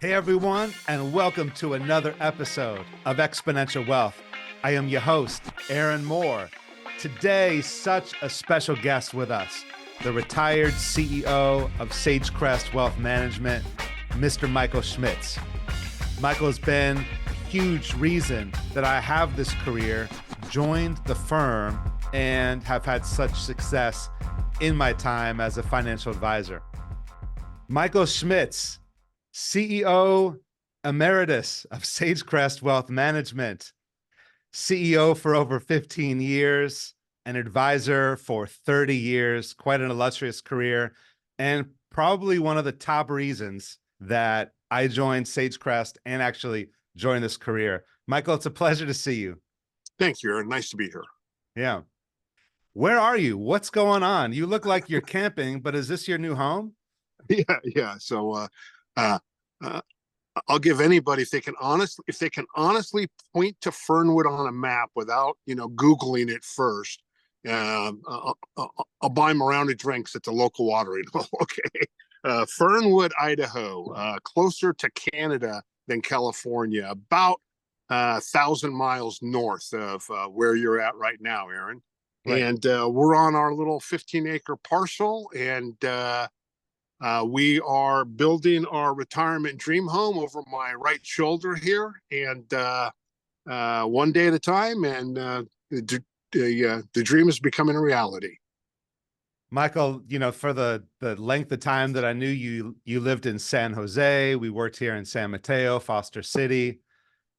Hey everyone, and welcome to another episode of Exponential Wealth. I am your host, Aaron Moore. Today, such a special guest with us, the retired CEO of SageCrest Wealth Management, Mr. Michael Schmitz. Michael has been a huge reason that I have this career, joined the firm, and have had such success in my time as a financial advisor. Michael Schmitz, CEO Emeritus of SageCrest Wealth Management, CEO for over 15 years, an advisor for 30 years, quite an illustrious career, and probably one of the top reasons that I joined SageCrest and actually joined this career. Michael, it's a pleasure to see you. Thank you, Aaron. Nice to be here. Yeah. Where are you? What's going on? You look like you're camping, but is this your new home? Yeah. So I'll give anybody, if they can honestly point to Fernwood on a map without Googling it first, I'll buy them a round of drinks at the local watering hole. Okay. Fernwood, Idaho, closer to Canada than California, about 1,000 miles north of where you're at right now, Aaron. Right. And we're on our little 15-acre parcel, and we are building our retirement dream home over my right shoulder here, and one day at a time, and the dream is becoming a reality. Michael, for the length of time that I knew you, you lived in San Jose. We worked here in San Mateo, Foster City.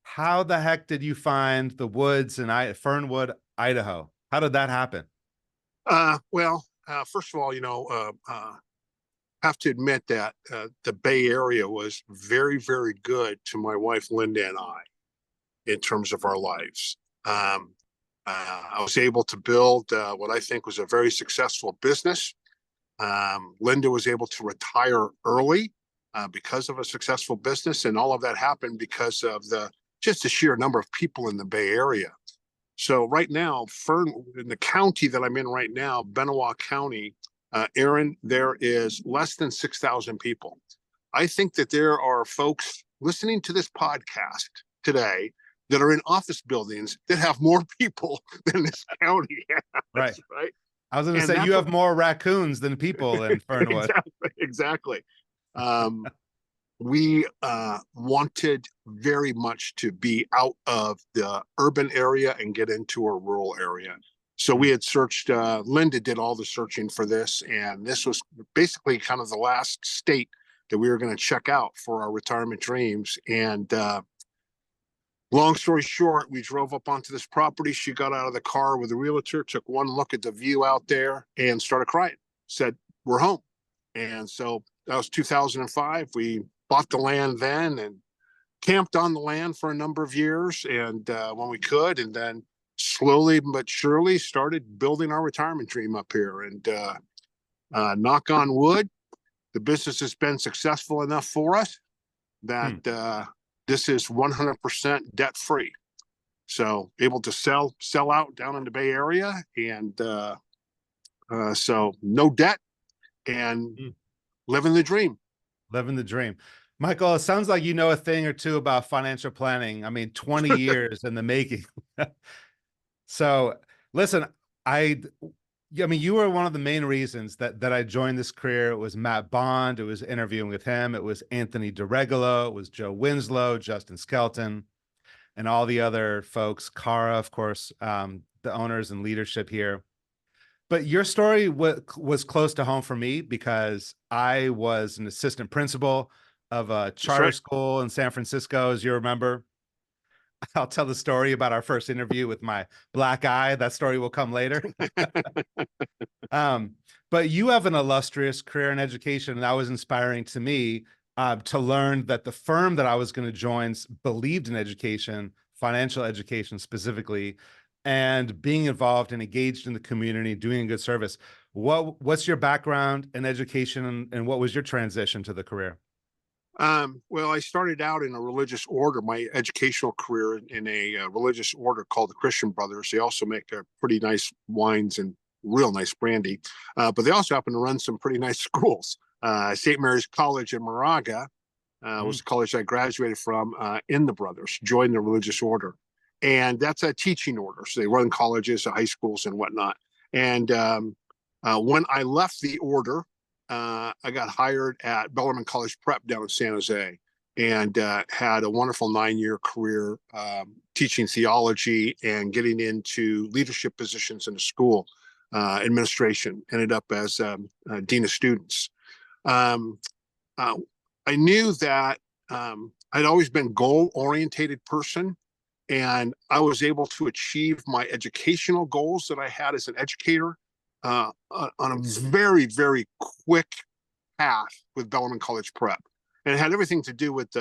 How the heck did you find the woods in Fernwood, Idaho? How did that happen? Well, first of all, have to admit that the Bay Area was very, very good to my wife, Linda, and I in terms of our lives. I was able to build what I think was a very successful business. Linda was able to retire early because of a successful business, and all of that happened because of just the sheer number of people in the Bay Area. So right now, in the county that I'm in right now, Benewah County, Aaron, there is less than 6,000 people. I think that there are folks listening to this podcast today that are in office buildings that have more people than this county has. Right. I was going to say, you have more raccoons than people in Fernwood. Exactly. We wanted very much to be out of the urban area and get into a rural area. So we had searched, Linda did all the searching for this, and this was basically kind of the last state that we were going to check out for our retirement dreams. And long story short, we drove up onto this property. She got out of the car with a realtor, took one look at the view out there, and started crying. Said, "We're home." And so that was 2005. We bought the land then and camped on the land for a number of years, and when we could, and then slowly but surely started building our retirement dream up here. And knock on wood, the business has been successful enough for us that this is 100% debt free. So able to sell out down in the Bay Area, and so no debt and living the dream. Living the dream. Michael, it sounds like you know a thing or two about financial planning. I mean, 20 years in the making. So listen, I mean, you were one of the main reasons that I joined this career. It was Matt Bond. It was interviewing with him. It was Anthony DeRegolo. It was Joe Winslow, Justin Skelton, and all the other folks. Cara, of course, the owners and leadership here. But your story was close to home for me because I was an assistant principal of a charter school in San Francisco, as you remember. I'll tell the story about our first interview with my black eye. That story will come later. But you have an illustrious career in education, and that was inspiring to me to learn that the firm that I was going to join believed in education, financial education specifically, and being involved and engaged in the community, doing a good service. What's your background in education, and what was your transition to the career? Well, I started out in a religious order, my educational career in a religious order called the Christian Brothers. They also make pretty nice wines and real nice brandy, but they also happen to run some pretty nice schools. St. Mary's College in Moraga Mm. was the college I graduated from, in the brothers, joined the religious order. And that's a teaching order. So they run colleges, high schools, and whatnot. And when I left the order, I got hired at Bellarmine College Prep down in San Jose, and had a wonderful 9-year career teaching theology and getting into leadership positions in the school administration. Ended up as dean of students. Um, uh, I knew that I'd always been goal-orientated person, and I was able to achieve my educational goals that I had as an educator on a very, very quick path with Bellarmine College Prep. And it had everything to do with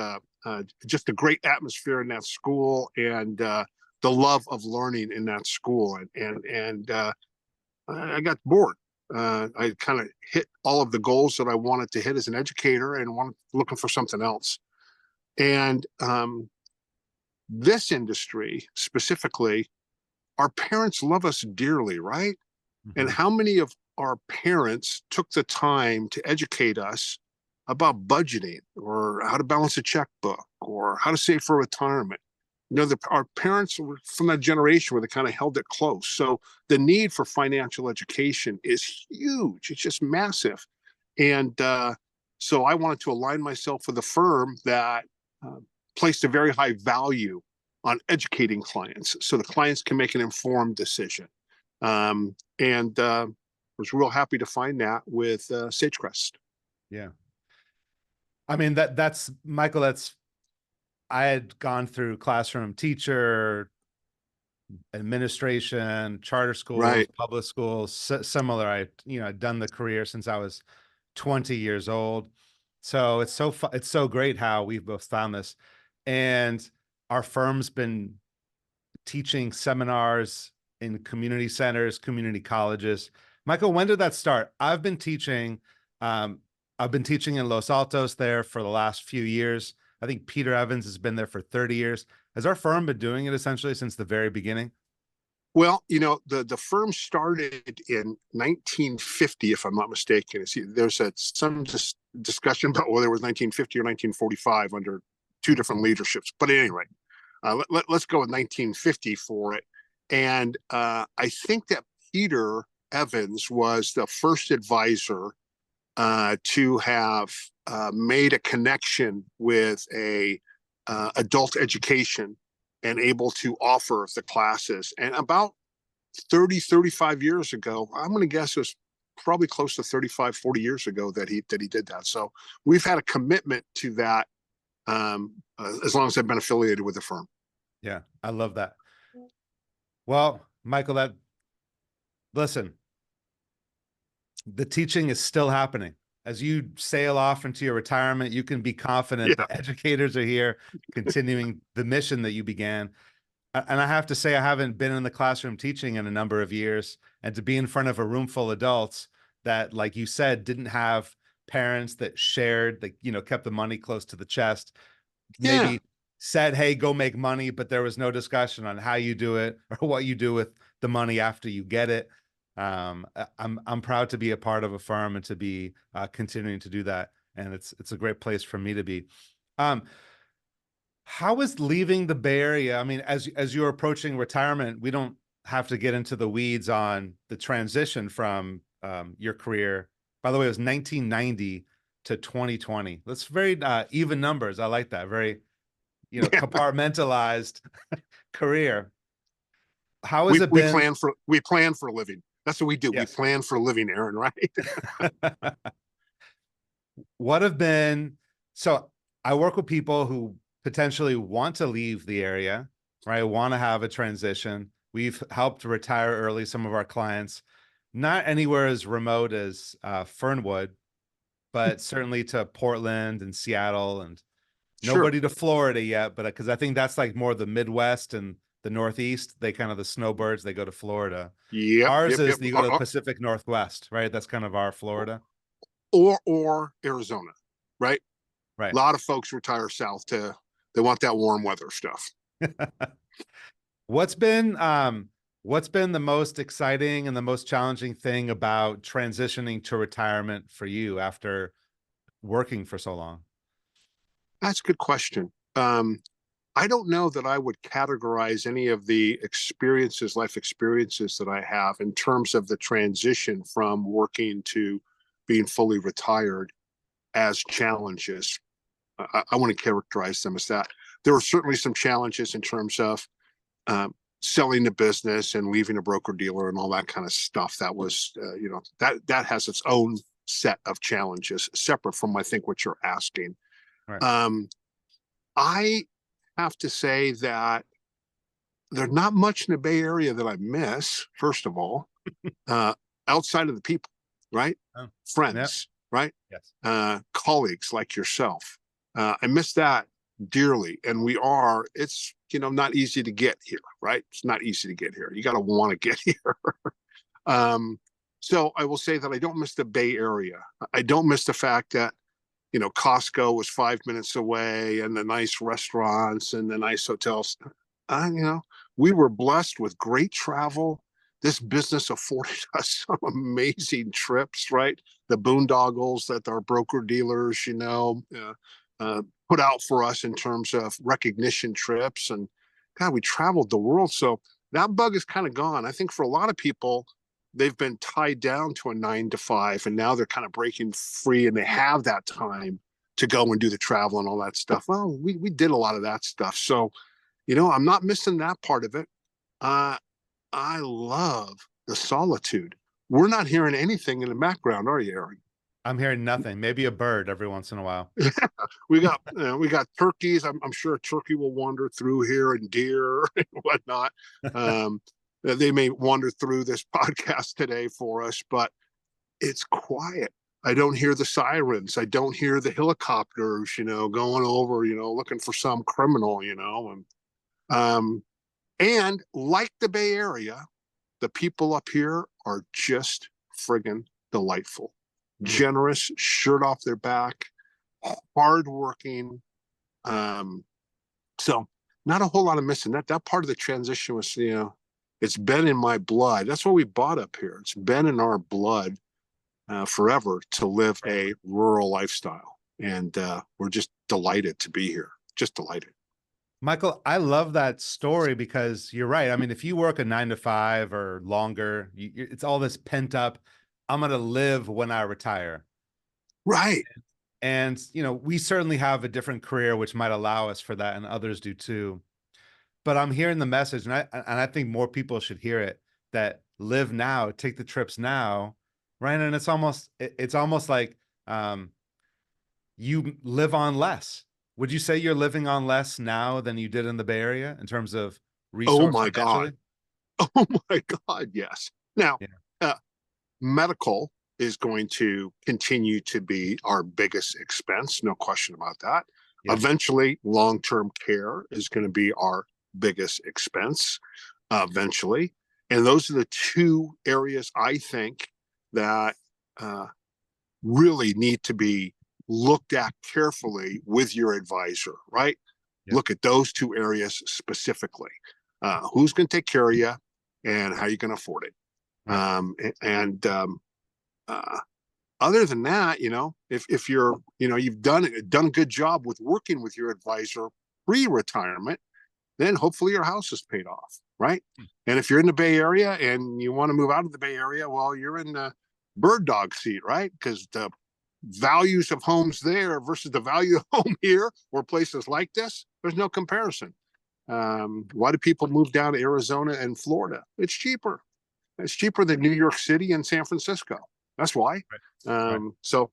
just the great atmosphere in that school, and the love of learning in that school. And I got bored. I kind of hit all of the goals that I wanted to hit as an educator, and looking for something else. And this industry specifically, our parents love us dearly, right? And how many of our parents took the time to educate us about budgeting, or how to balance a checkbook, or how to save for retirement? Our parents were from that generation where they kind of held it close. So the need for financial education is huge. It's just massive. And so I wanted to align myself with a firm that placed a very high value on educating clients, so the clients can make an informed decision. And was real happy to find that with SageCrest. Yeah. I mean, that's Michael, I had gone through classroom teacher, administration, charter schools, Right. public schools, similar. I'd done the career since I was 20 years old. So it's so great how we've both found this. And our firm's been teaching seminars in community centers, community colleges. Michael, when did that start? I've been teaching in Los Altos there for the last few years. I think Peter Evans has been there for 30 years. Has our firm been doing it essentially since the very beginning? Well, the firm started in 1950, if I'm not mistaken. There's some discussion about whether it was 1950 or 1945 under two different leaderships. But at any rate, let's go with 1950 for it. And I think that Peter Evans was the first advisor to have made a connection with a adult education and able to offer the classes. And about 35 years ago, I'm going to guess it was probably close to 35, 40 years ago that he did that. So we've had a commitment to that as long as I've been affiliated with the firm. Yeah, I love that. Well, Michael, listen, the teaching is still happening. As you sail off into your retirement, you can be confident that educators are here continuing the mission that you began. And I have to say, I haven't been in the classroom teaching in a number of years, and to be in front of a room full of adults that, like you said, didn't have parents that shared, that, kept the money close to the chest, maybe said, hey, go make money, but there was no discussion on how you do it or what you do with the money after you get it. I'm proud to be a part of a firm and to be continuing to do that. And it's a great place for me to be. How is leaving the Bay Area? I mean, as you're approaching retirement, we don't have to get into the weeds on the transition from your career. By the way, it was 1990 to 2020. That's very even numbers. I like that. Very, compartmentalized career. How has it been? We plan for a living. That's what we do. Yes. We plan for a living, Aaron, right? What have been, so I work with people who potentially want to leave the area, right? Want to have a transition. We've helped retire early some of our clients, not anywhere as remote as Fernwood, but certainly to Portland and Seattle, and nobody to Florida yet, but because I think that's like more the Midwest and the Northeast. They kind of the snowbirds, they go to Florida. Ours is you go to the Pacific Northwest, right? That's kind of our Florida. Or Arizona, right? Right. A lot of folks retire south they want that warm weather stuff. What's been the most exciting and the most challenging thing about transitioning to retirement for you after working for so long? That's a good question. I don't know that I would categorize any of the life experiences that I have in terms of the transition from working to being fully retired as challenges. I want to characterize them as that. There were certainly some challenges in terms of selling the business and leaving a broker dealer and all that kind of stuff. That was, that has its own set of challenges separate from, I think, what you're asking. Right. I have to say that there's not much in the Bay Area that I miss, first of all, outside of the people, right? Oh, Friends, right? yes. Colleagues like yourself. I miss that dearly. And it's, not easy to get here, right? It's not easy to get here. You got to want to get here. So I will say that I don't miss the Bay Area. I don't miss the fact that, Costco was 5 minutes away and the nice restaurants and the nice hotels. We were blessed with great travel. This business afforded us some amazing trips, right? The boondoggles that our broker dealers, put out for us in terms of recognition trips. And God, we traveled the world. So that bug is kind of gone. I think for a lot of people, they've been tied down to a 9 to 5, and now they're kind of breaking free and they have that time to go and do the travel and all that stuff. Well, we did a lot of that stuff. So, I'm not missing that part of it. I love the solitude. We're not hearing anything in the background, are you, Aaron? I'm hearing nothing. Maybe a bird every once in a while. we got turkeys. I'm sure a turkey will wander through here and deer and whatnot. They may wander through this podcast today for us, but it's quiet. I don't hear the sirens. I don't hear the helicopters, going over, looking for some criminal, and like the Bay Area, the people up here are just friggin' delightful, generous, shirt off their back, hardworking. So not a whole lot of missing. That part of the transition was, it's been in my blood. That's what we bought up here. It's been in our blood forever to live a rural lifestyle. And we're just delighted to be here. Just delighted. Michael, I love that story because you're right. I mean, if you work a 9 to 5 or longer, it's all this pent up, I'm going to live when I retire. Right. And, we certainly have a different career, which might allow us for that, and others do too. But I'm hearing the message, and I think more people should hear it, that live now, take the trips now, right? And it's almost like you live on less. Would you say you're living on less now than you did in the Bay Area in terms of Oh resource my financially? God. Oh my God. Yes. Now, Yeah. medical is going to continue to be our biggest expense. No question about that. Yeah. Eventually, long-term care is going to be our biggest expense eventually. And those are the two areas I think that really need to be looked at carefully with your advisor, right? Yeah. Look at those two areas specifically. Who's going to take care of you and how you're going to afford it. Other than that, if you're, you've done a good job with working with your advisor pre-retirement, then hopefully your house is paid off, right? And if you're in the Bay Area and you want to move out of the Bay Area, well, you're in the bird dog seat, right? Because the values of homes there versus the value of home here or places like this, there's no comparison. Why do people move down to Arizona and Florida? It's cheaper. It's cheaper than New York City and San Francisco. That's why. Right. So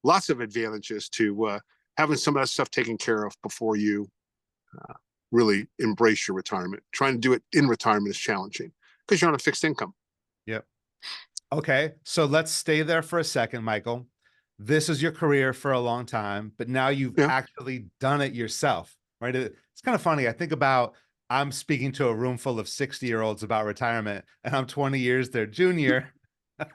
lots of advantages to having some of that stuff taken care of before you really embrace your retirement. Trying to do it in retirement is challenging because you're on a fixed income. Yep. Okay. So let's stay there for a second, Michael. This is your career for a long time, but now you've actually done it yourself, right? It's kind of funny. I think about, I'm speaking to a room full of 60-year-olds about retirement, and I'm 20 years their junior.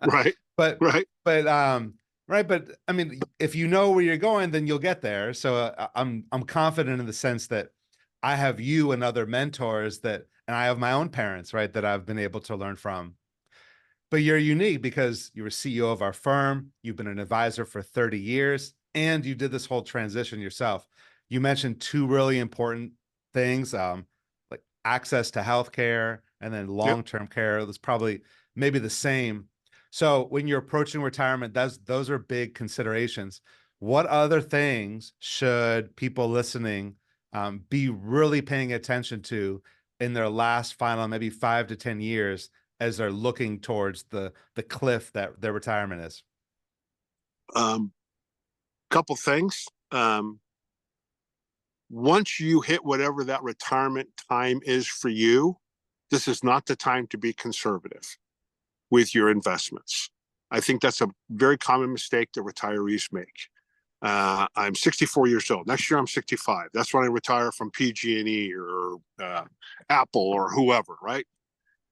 Right. But I mean, if you know where you're going, then you'll get there. So I'm confident in the sense that I have you and other mentors and I have my own parents, right, that I've been able to learn from. But you're unique because you're a CEO of our firm. You've been an advisor for 30 years. and you did this whole transition yourself. You mentioned two really important things, like access to healthcare and then Yep. long-term care. That's probably maybe the same. So when you're approaching retirement, those are big considerations. What other things should people listening be really paying attention to in their last final, maybe 5 to 10 years, as they're looking towards the cliff that their retirement is? Couple things. Once you hit whatever that retirement time is for you, this is not the time to be conservative with your investments. I think that's a very common mistake that retirees make. I'm 64 years old. Next year, I'm 65. That's when I retire from PG&E or Apple or whoever, right?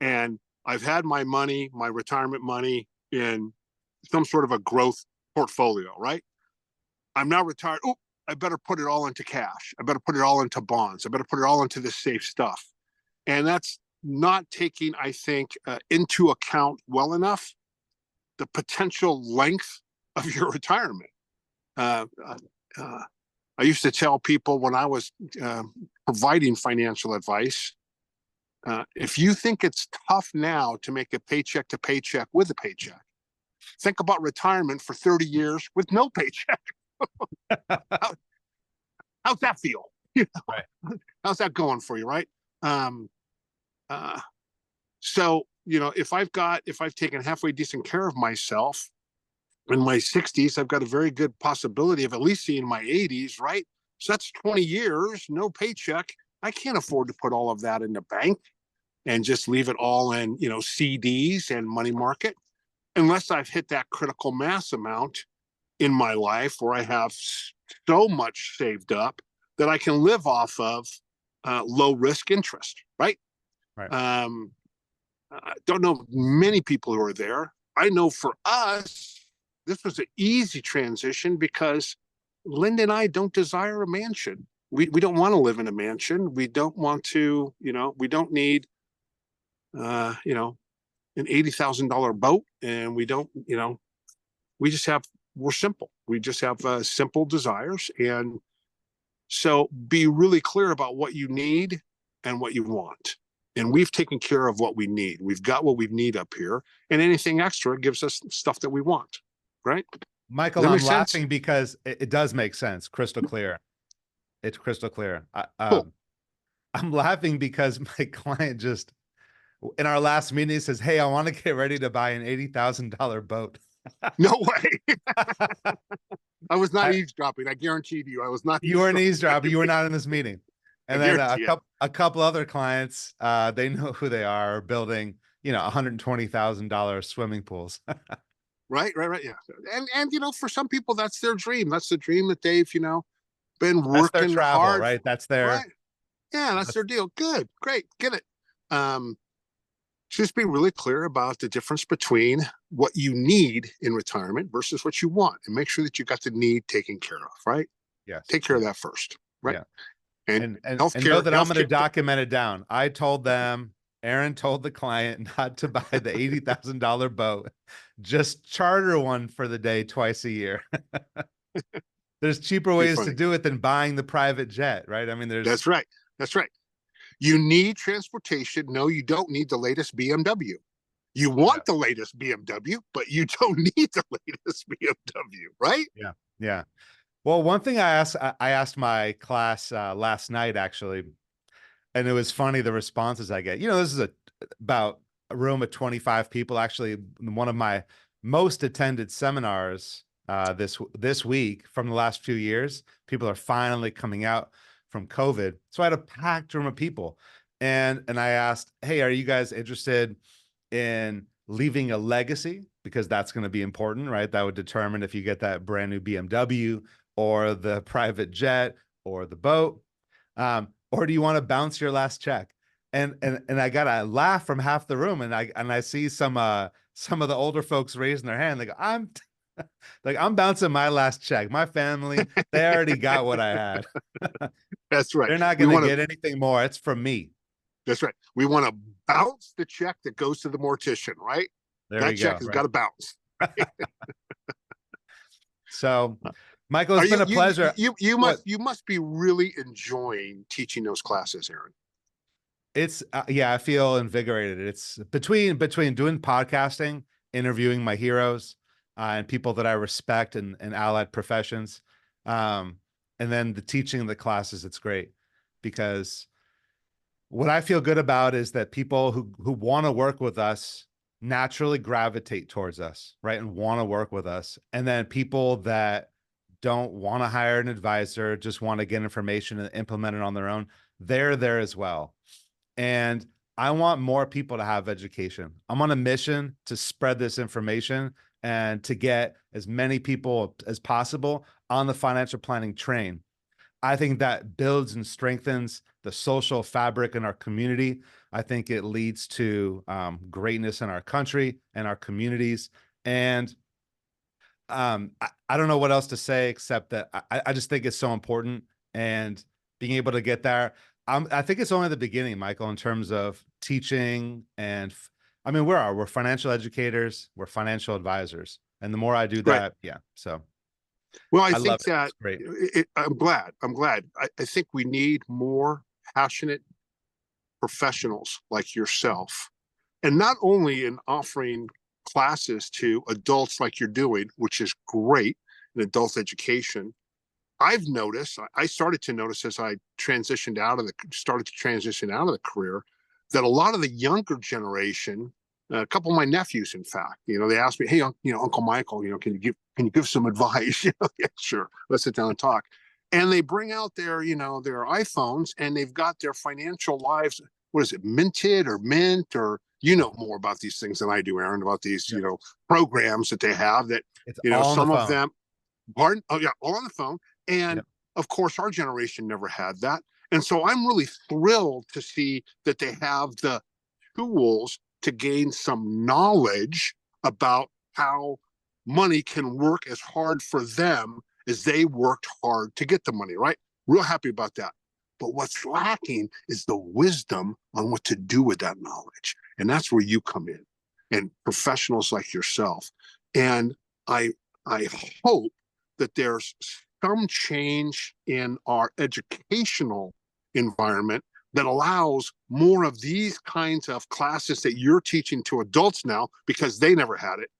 And I've had my money, my retirement money, in some sort of a growth portfolio, right? I'm now retired. Oh, I better put it all into cash. I better put it all into bonds. I better put it all into the safe stuff. And that's not taking, I think, into account well enough the potential length of your retirement. I used to tell people when I was providing financial advice, if you think it's tough now to make a paycheck to paycheck with a paycheck, think about retirement for 30 years with no paycheck. How's that feel? Right. How's that going for you, right? So, if I've taken halfway decent care of myself in my 60s, I've got a very good possibility of at least seeing my 80s, right? So that's 20 years, no paycheck. I can't afford to put all of that in the bank and just leave it all in, CDs and money market, unless I've hit that critical mass amount in my life where I have so much saved up that I can live off of low risk interest, right? Right. I don't know many people who are there. I know for us, this was an easy transition because Linda and I don't desire a mansion. We don't want to live in a mansion. We don't want to, we don't need, an $80,000 boat, and we don't, we're simple. We just have simple desires. And so be really clear about what you need and what you want. And we've taken care of what we need. We've got what we need up here, and anything extra gives us stuff that we want. Right? Michael, I'm laughing because it does make sense. Crystal clear. It's crystal clear. Cool. I'm laughing because my client just, in our last meeting, says, "Hey, I want to get ready to buy an $80,000 boat." No way. I was not eavesdropping. I guaranteed you, I was not. You weren't eavesdropping. You were not in this meeting. And then a couple other clients, they know who they are, building, $120,000 swimming pools. Right. Yeah. And for some people, that's their dream. That's the dream that they've, been working that's their travel, hard. Right. That's their, right. Yeah, that's their deal. Good. Great. Get it. Just be really clear about the difference between what you need in retirement versus what you want, and make sure that you got the need taken care of, right? Yes. Take care of that first. Right. Yeah. And healthcare, know that I'm going to document it down. I told them, Aaron told the client not to buy the $80,000 boat, just charter one for the day twice a year. There's cheaper ways to do it than buying the private jet, right? I mean, That's right. You need transportation. No, you don't need the latest BMW. You want the latest BMW, but you don't need the latest BMW, right? Yeah. Well, one thing I asked my class last night, actually, and it was funny, the responses I get. This is about a room of 25 people. Actually, one of my most attended seminars this week from the last few years. People are finally coming out from COVID. So I had a packed room of people. And I asked, hey, are you guys interested in leaving a legacy? Because that's going to be important, right? That would determine if you get that brand new BMW or the private jet or the boat. Or do you want to bounce your last check? And I got a laugh from half the room, and I see some of the older folks raising their hand. They go, I'm bouncing my last check. My family, they already got what I had. That's right. They're not going to get anything more. It's from me. That's right. We want to bounce the check that goes to the mortician, right? That check has got to bounce. So Michael, Are it's been a pleasure. What? you must be really enjoying teaching those classes, Aaron. It's yeah, I feel invigorated. It's between doing podcasting, interviewing my heroes, and people that I respect and allied professions, um, and then the teaching the classes. It's great because what I feel good about is that people who want to work with us naturally gravitate towards us, right? And want to work with us. And then people that don't want to hire an advisor, just want to get information and implement it on their own, they're there as well. And I want more people to have education. I'm on a mission to spread this information and to get as many people as possible on the financial planning train. I think that builds and strengthens the social fabric in our community. I think it leads to greatness in our country and our communities. And I don't know what else to say except that I just think it's so important and being able to get there. I think it's only the beginning, Michael, in terms of teaching and I mean, we're financial educators, we're financial advisors, and the more I do Right. that, yeah. So Well, I I love think it. that It's great. I'm glad. I think we need more passionate professionals like yourself, and not only in offering classes to adults like you're doing, which is great in adult education. I've noticed, I started to notice as I started to transition out of the career, that a lot of the younger generation, a couple of my nephews, in fact, they asked me, "Hey, Uncle Michael, can you give some advice?" Yeah, sure. Let's sit down and talk. And they bring out their iPhones, and they've got their financial lives. What is it, Minted or Mint, or more about these things than I do, Aaron, about these Yep. programs that they have that It's all on the some of phone. them. Pardon? Oh yeah, all on the phone. And Yep. of course, our generation never had that. And so I'm really thrilled to see that they have the tools to gain some knowledge about how money can work as hard for them as they worked hard to get the money, right? Real happy about that. But what's lacking is the wisdom on what to do with that knowledge. And that's where you come in, and professionals like yourself. And I I hope that there's some change in our educational environment that allows more of these kinds of classes that you're teaching to adults now, because they never had it.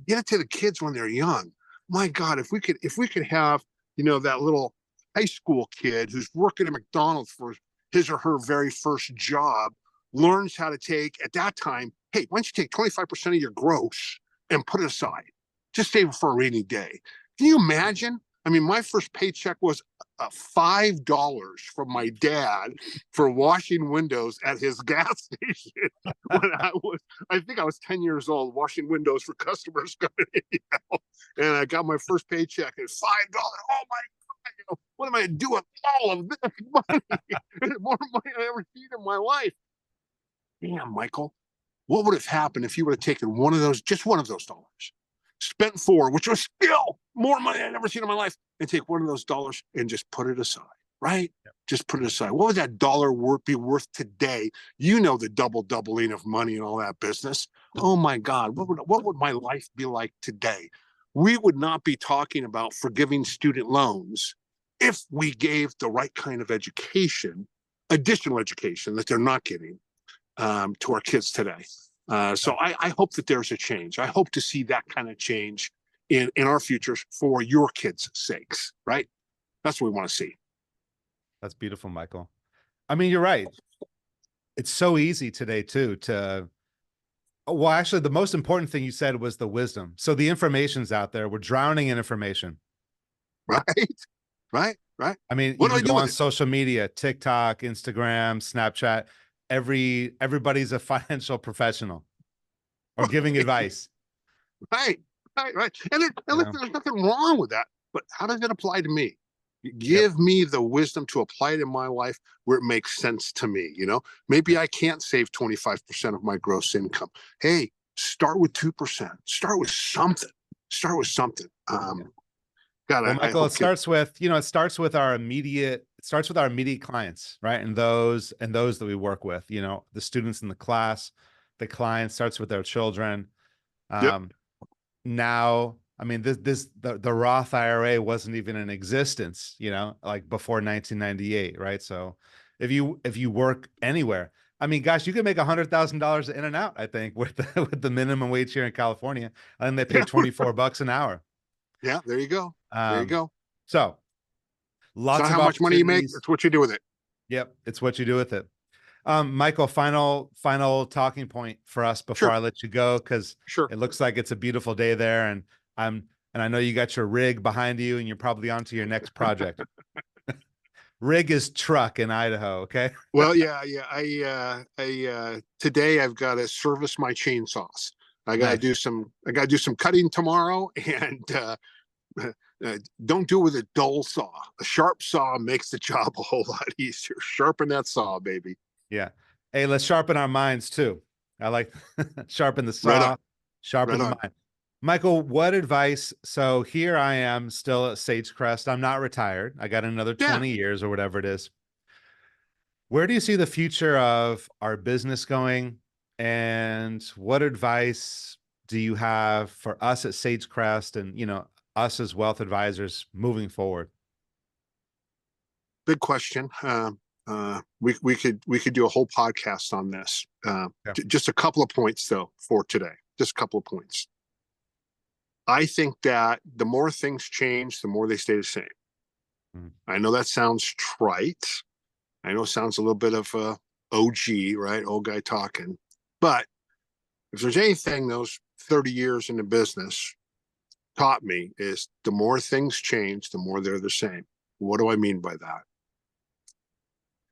Get it to the kids when they're young. My God, if we could have, that little high school kid who's working at McDonald's for his or her very first job, learns how to take, at that time, hey, why don't you take 25% of your gross and put it aside? Just save it for a rainy day. Can you imagine? I mean, my first paycheck was $5 from my dad for washing windows at his gas station when I think I was 10 years old, washing windows for customers coming in, and I got my first paycheck at $5. Oh my God, what am I going to do with all of this money? More money I ever seen in my life. Damn, Michael, what would have happened if you would have taken just one of those dollars, spent four, which was still more money I'd never seen in my life, and take one of those dollars and just put it aside, right? Yep. Just put it aside. What would that dollar be worth today? The doubling of money and all that business. Oh my God, what would my life be like today? We would not be talking about forgiving student loans if we gave the right kind of education, additional education that they're not getting, to our kids today. So I hope that there's a change. I hope to see that kind of change in our futures for your kids' sakes, right? That's what we want to see. That's beautiful, Michael. I mean, you're right. It's so easy today too well, actually, the most important thing you said was the wisdom. So the information's out there. We're drowning in information. Right, right. I mean, What you do I can do go with on it? social media, TikTok, Instagram, Snapchat. Everybody's a financial professional or giving advice. Right, right. And You listen, know? there's nothing wrong with that. But how does it apply to me? Yep. Give me the wisdom to apply it in my life where it makes sense to me. Maybe I can't save 25% of my gross income. Hey, start with 2%. Start with something. God, Well, I Michael, hope kids. it starts with our immediate clients, right? And those that we work with, the students in the class, the client starts with their children. Yep. Now, I mean, the Roth IRA wasn't even in existence, like before 1998, right? So if you work anywhere, I mean, gosh, you could make $100,000 in and out, I think, with with the minimum wage here in California. And they pay Yeah. 24 bucks an hour. Yeah, there you go. There you Um, go. so It's lots not of how much money you make, opportunities. it's what you do with it. Yep, it's what you do with it. Michael, final talking point for us before Sure, I let you go, because sure. it looks like it's a beautiful day there, and I know you got your rig behind you, and you're probably on to your next project. Rig is truck in Idaho, okay? Well, yeah. Today I've got to service my chainsaws. I got to Nice. do some cutting tomorrow, and don't do it with a dull saw. A sharp saw makes the job a whole lot easier. Sharpen that saw, baby. Yeah. Hey, let's sharpen our minds too. I like sharpen the Right saw, on, sharpen right the on. mind. Michael, what advice? So here I am still at SageCrest. I'm not retired. I got another Yeah. 20 years or whatever it is. Where do you see the future of our business going? And what advice do you have for us at SageCrest and, us as wealth advisors moving forward? Big question. We could do a whole podcast on this. Yeah. Just a couple of points though for today. Just a couple of points. I think that the more things change, the more they stay the same. Mm. I know that sounds trite. I know it sounds a little bit of a OG, right? Old guy talking. But if there's anything those 30 years in the business taught me is the more things change, the more they're the same. What do I mean by that?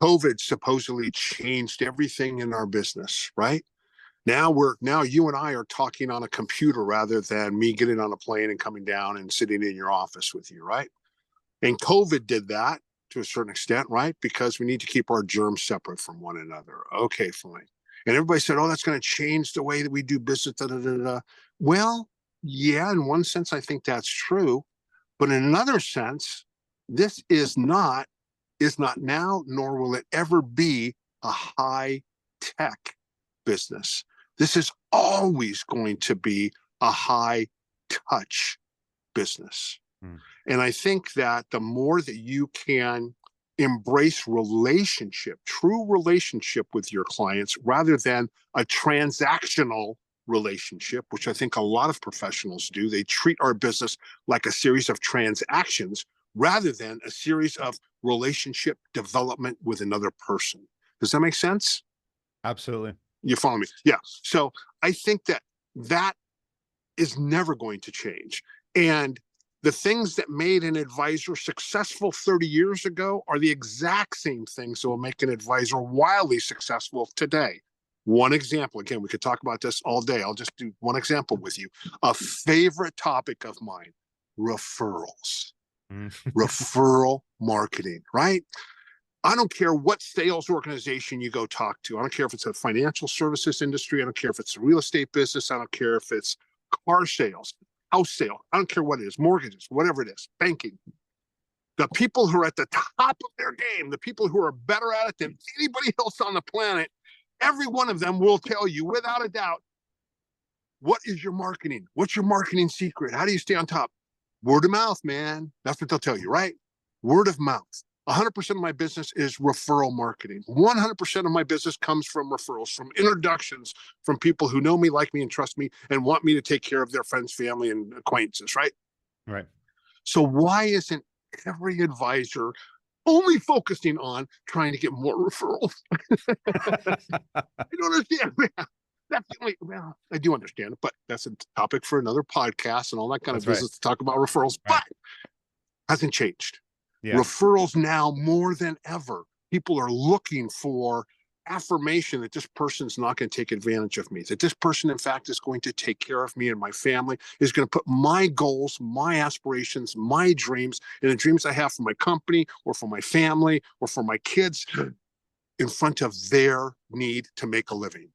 COVID supposedly changed everything in our business, right? Now you and I are talking on a computer rather than me getting on a plane and coming down and sitting in your office with you, right? And COVID did that to a certain extent, right? Because we need to keep our germs separate from one another. Okay, fine. And everybody said, oh, that's going to change the way that we do business. Da, da, da, da. Well, yeah, in one sense, I think that's true. But in another sense, this is not now, nor will it ever be a high tech business. This is always going to be a high touch business. Hmm. And I think that the more that you can embrace relationship, true relationship with your clients, rather than a transactional relationship, which I think a lot of professionals do. They treat our business like a series of transactions rather than a series of relationship development with another person. Does that make sense? Absolutely. You follow me? Yeah. So I think that is never going to change. And the things that made an advisor successful 30 years ago are the exact same things that will make an advisor wildly successful today. One example, again, we could talk about this all day. I'll just do one example with you. A favorite topic of mine, referrals. Referral marketing, right? I don't care what sales organization you go talk to. I don't care if it's a financial services industry. I don't care if it's a real estate business. I don't care if it's car sales, house sale. I don't care what it is, mortgages, whatever it is, banking. The people who are at the top of their game, the people who are better at it than anybody else on the planet, every one of them will tell you without a doubt, what is your marketing? What's your marketing secret? How do you stay on top? Word of mouth, man. That's what they'll tell you, right? Word of mouth. 100% of my business is referral marketing. 100% of my business comes from referrals, from introductions, from people who know me, like me, and trust me, and want me to take care of their friends, family, and acquaintances, right? Right. So why isn't every advisor only focusing on trying to get more referrals? I don't understand. That's the only, well, I do understand it, but that's a topic for another podcast and all that kind of business to talk about referrals, but hasn't changed. Yeah. Referrals now more than ever. People are looking for affirmation that this person's not going to take advantage of me, that this person, in fact, is going to take care of me and my family, is going to put my goals, my aspirations, my dreams, and the dreams I have for my company or for my family or for my kids in front of their need to make a living.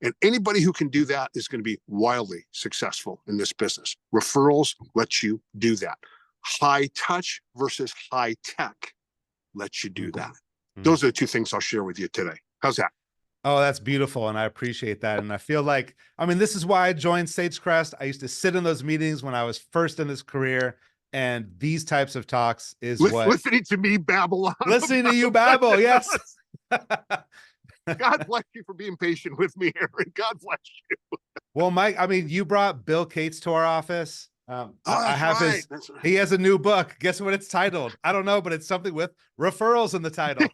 And anybody who can do that is going to be wildly successful in this business. Referrals let you do that. High touch versus high tech lets you do that. Those are the two things I'll share with you today. How's that? Oh, that's beautiful. And I appreciate that. And I feel like, I mean, this is why I joined SageCrest. I used to sit in those meetings when I was first in this career. And these types of talks is what Listening to me babble on. listening to you babble. Yes. God bless you for being patient with me, Aaron. God bless you. Well, Mike, I mean, you brought Bill Cates to our office. I have right. That's he has a new book. Guess what it's titled? I don't know, but it's something with referrals in the title.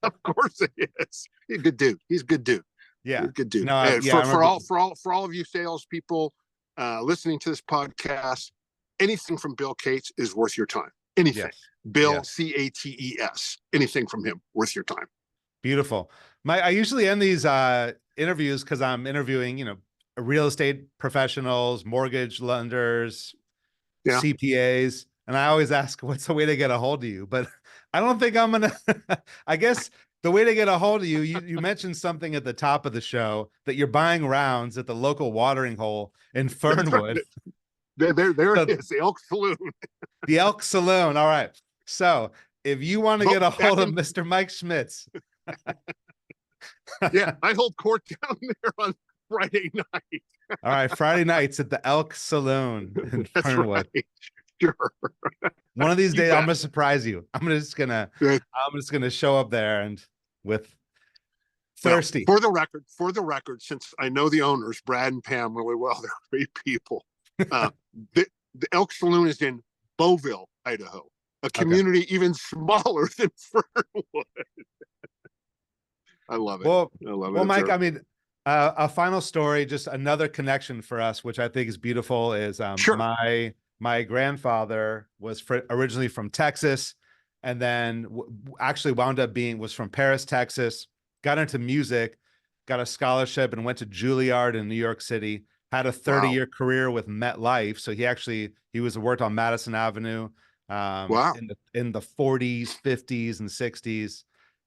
Of course it is. He's a good dude. He's a good dude. Yeah. He's a good dude. No, yeah, for all of you salespeople listening to this podcast, anything from Bill Cates is worth your time. Anything. Yes. Bill, Yes. Cates. Anything from him worth your time. Beautiful. I usually end these interviews because I'm interviewing, real estate professionals, mortgage lenders, Yeah. CPAs, and I always ask, what's the way to get a hold of you? But I don't think I'm gonna. I guess the way to get a hold of you, you mentioned something at the top of the show that you're buying rounds at the local watering hole in Fernwood. Right. There it is, the Elk Saloon. The Elk Saloon. All right. So if you want to get a hold of Mr. Mike Schmitz. Yeah, I hold court down there on Friday night. All right, Friday nights at the Elk Saloon in That's Fernwood. right. Sure. One of these days, bet. I'm gonna surprise you. I'm just gonna show up there and with thirsty. Well, for the record, since I know the owners, Brad and Pam, really well, they're great people. The Elk Saloon is in Beauville, Idaho, a community even smaller than Fernwood. I love it. Well, I love it. Well, Mike, I mean, a final story, just another connection for us, which I think is beautiful, is Sure. my grandfather was originally from Texas, and then actually wound up was from Paris, Texas, got into music, got a scholarship, and went to Juilliard in New York City, had a 30-year career with MetLife. So he worked on Madison Avenue in the 40s, 50s, and 60s,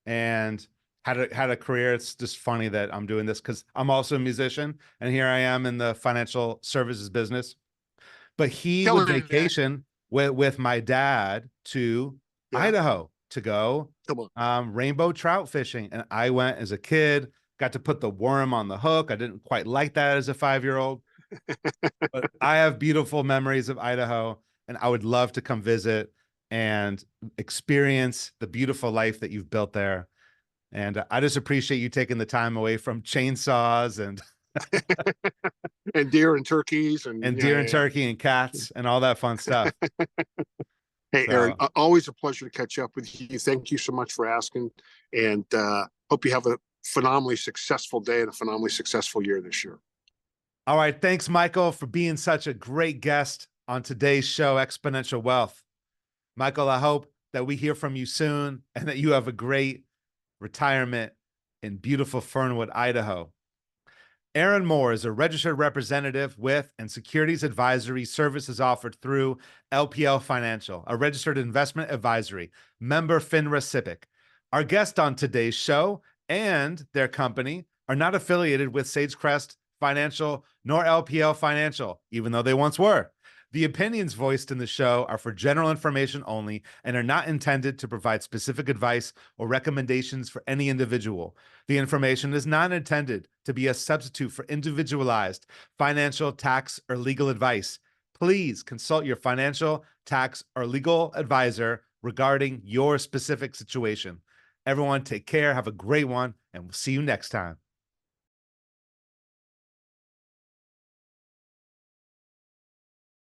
and had a career. It's just funny that I'm doing this because I'm also a musician, and here I am in the financial services business. But he would vacation with my dad to Idaho to go rainbow trout fishing. And I went as a kid, got to put the worm on the hook. I didn't quite like that as a 5-year-old, but I have beautiful memories of Idaho, and I would love to come visit and experience the beautiful life that you've built there. And I just appreciate you taking the time away from chainsaws and and deer and turkeys and deer and turkey and cats and all that fun stuff. Hey, Aaron, always a pleasure to catch up with you. Thank you so much for asking, and hope you have a phenomenally successful day and a phenomenally successful year this year. All right. Thanks, Michael, for being such a great guest on today's show, Exponential Wealth. Michael, I hope that we hear from you soon and that you have a great retirement in beautiful Fernwood, Idaho. Aaron Moore is a registered representative with and securities advisory services offered through LPL Financial, a registered investment advisory, member FINRA SIPC. Our guest on today's show and their company are not affiliated with SageCrest Financial nor LPL Financial, even though they once were. The opinions voiced in the show are for general information only and are not intended to provide specific advice or recommendations for any individual. The information is not intended to be a substitute for individualized financial, tax, or legal advice. Please consult your financial, tax, or legal advisor regarding your specific situation. Everyone, take care, have a great one, and we'll see you next time.